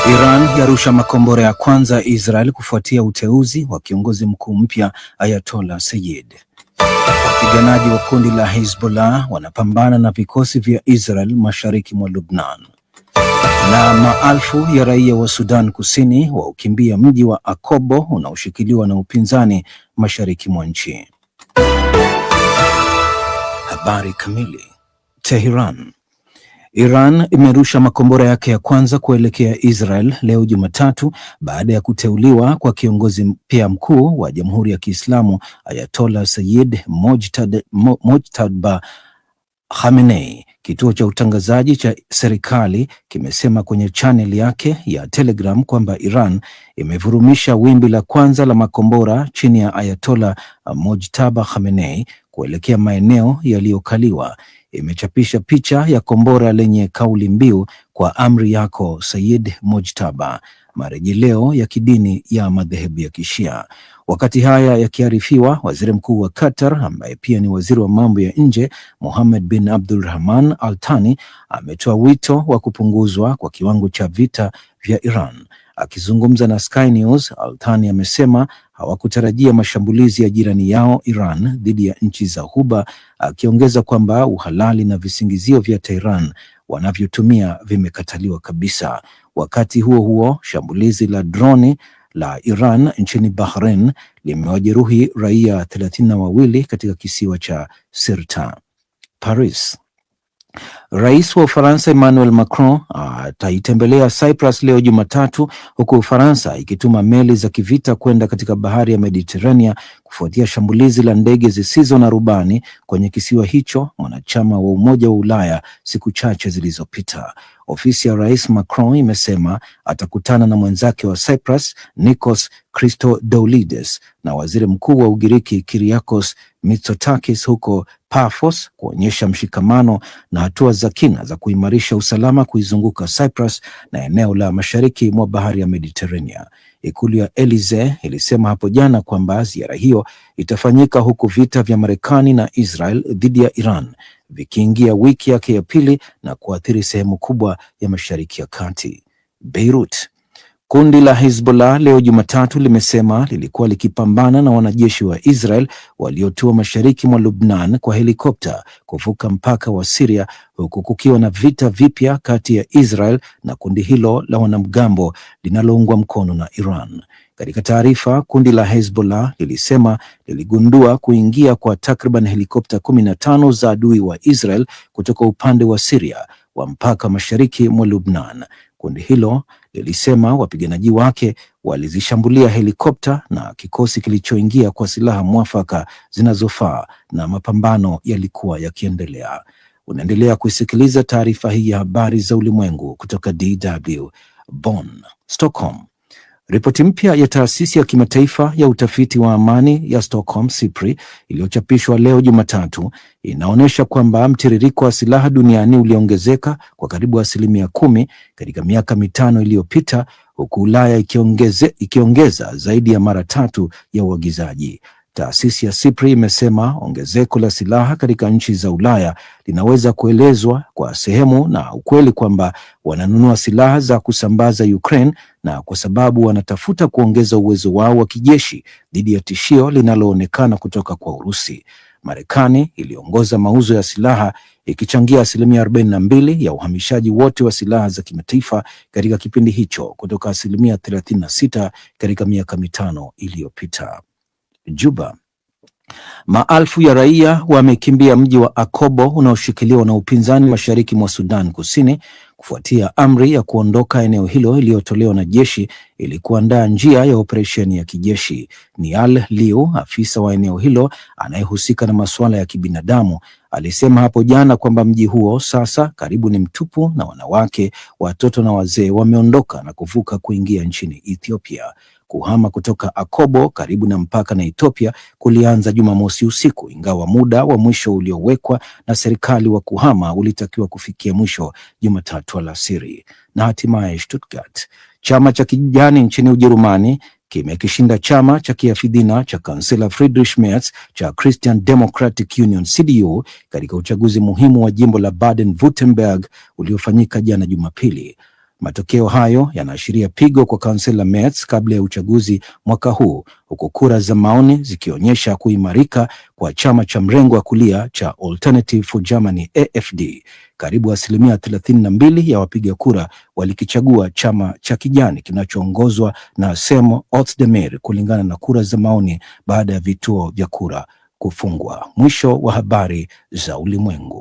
Iran yarusha makombora ya kwanza Israel kufuatia uteuzi wa kiongozi mkuu mpya Ayatollah Sayyid. Wapiganaji wa kundi la Hezbollah wanapambana na vikosi vya Israel mashariki mwa Lebanon. Na maelfu ya raia wa Sudan Kusini waukimbia mji wa Akobo unaoshikiliwa na upinzani mashariki mwa nchi. Habari kamili. Tehran. Iran imerusha makombora yake ya kwanza kuelekea Israel leo Jumatatu baada ya kuteuliwa kwa kiongozi mpya mkuu wa Jamhuri ya Kiislamu Ayatollah Sayyid Mojtaba Khamenei. Kituo cha utangazaji cha serikali kimesema kwenye channel yake ya Telegram kwamba Iran imevurumisha wimbi la kwanza la makombora chini ya Ayatollah Mojtaba Khamenei kuelekea maeneo yaliyokaliwa. Imechapisha picha ya kombora lenye kauli mbiu kwa amri yako Sayyid Mojtaba, marejeleo ya kidini ya madhehebu ya Kishia. Wakati haya yakiarifiwa, waziri mkuu wa Qatar ambaye pia ni waziri wa mambo ya nje Mohammed bin Abdulrahman Al Thani ametoa wito wa kupunguzwa kwa kiwango cha vita vya Iran. Akizungumza na Sky News, Al Thani amesema hawakutarajia mashambulizi ya jirani yao Iran dhidi ya nchi za Ghuba, akiongeza kwamba uhalali na visingizio vya Tehran wanavyotumia vimekataliwa kabisa. Wakati huo huo, shambulizi la droni la Iran nchini Bahrain limewajeruhi raia 32 katika kisiwa cha Sirte. Paris. Rais wa Ufaransa Emmanuel Macron ataitembelea Cyprus leo Jumatatu, huku Ufaransa ikituma meli za kivita kwenda katika bahari ya Mediterania kufuatia shambulizi la ndege zisizo na rubani kwenye kisiwa hicho mwanachama wa Umoja wa Ulaya siku chache zilizopita. Ofisi ya Rais Macron imesema atakutana na mwenzake wa Cyprus Nikos Christodoulides na waziri mkuu wa Ugiriki Kyriakos Mitsotakis huko Paphos kuonyesha mshikamano na hatua za kina za kuimarisha usalama kuizunguka Cyprus na eneo la mashariki mwa bahari ya Mediterania. Ikulu ya Elysee ilisema hapo jana kwamba ziara hiyo itafanyika huku vita vya Marekani na Israel dhidi ya Iran vikiingia wiki yake ya pili na kuathiri sehemu kubwa ya Mashariki ya Kati. Beirut. Kundi la Hezbollah leo Jumatatu limesema lilikuwa likipambana na wanajeshi wa Israel waliotua mashariki mwa Lebanon kwa helikopta kuvuka mpaka wa Syria, huku kukiwa na vita vipya kati ya Israel na kundi hilo la wanamgambo linaloungwa mkono na Iran. Katika taarifa, kundi la Hezbollah lilisema liligundua kuingia kwa takriban helikopta 15 za adui wa Israel kutoka upande wa Syria wa mpaka mashariki mwa Lebanon. Kundi hilo lilisema wapiganaji wake walizishambulia helikopta na kikosi kilichoingia kwa silaha mwafaka zinazofaa na mapambano yalikuwa yakiendelea. Unaendelea kusikiliza taarifa hii ya habari za ulimwengu kutoka DW Bonn. Stockholm. Ripoti mpya ya taasisi ya kimataifa ya utafiti wa amani ya Stockholm SIPRI iliyochapishwa leo Jumatatu inaonyesha kwamba mtiririko wa silaha duniani uliongezeka kwa karibu 10% katika miaka 5 iliyopita, huku Ulaya ikiongeza zaidi ya mara 3 ya uagizaji. Taasisi ya SIPRI imesema ongezeko la silaha katika nchi za Ulaya linaweza kuelezwa kwa sehemu na ukweli kwamba wananunua silaha za kusambaza Ukraine na kwa sababu wanatafuta kuongeza uwezo wao wa kijeshi dhidi ya tishio linaloonekana kutoka kwa Urusi. Marekani iliongoza mauzo ya silaha ikichangia 42% ya uhamishaji wote wa silaha za kimataifa katika kipindi hicho kutoka 36% katika miaka 5 iliyopita. Juba. Maelfu ya raia wamekimbia mji wa Akobo unaoshikiliwa na upinzani mashariki mwa Sudan Kusini kufuatia amri ya kuondoka eneo hilo iliyotolewa na jeshi ili kuandaa njia ya operesheni ya kijeshi. Nial Liu, afisa wa eneo hilo anayehusika na masuala ya kibinadamu, alisema hapo jana kwamba mji huo sasa karibu ni mtupu na wanawake, watoto na wazee wameondoka na kuvuka kuingia nchini Ethiopia. Kuhama kutoka Akobo karibu na mpaka na Ethiopia kulianza Jumamosi usiku, ingawa muda wa mwisho uliowekwa na serikali wa kuhama ulitakiwa kufikia mwisho Jumatatu alasiri. Na hatimaye Stuttgart. Chama cha kijani nchini Ujerumani kimekishinda chama cha kiafidhina cha kansela Friedrich Merz cha Christian Democratic Union CDU katika uchaguzi muhimu wa jimbo la Baden-Württemberg uliofanyika jana Jumapili. Matokeo hayo yanaashiria pigo kwa kansela Merz kabla ya uchaguzi mwaka huu, huku kura za maoni zikionyesha kuimarika kwa chama cha mrengo wa kulia cha Alternative for Germany AfD. Karibu 32% ya wapiga kura walikichagua chama cha kijani kinachoongozwa na Seymour Ozdemir kulingana na kura za maoni baada ya vituo vya kura kufungwa. Mwisho wa habari za ulimwengu.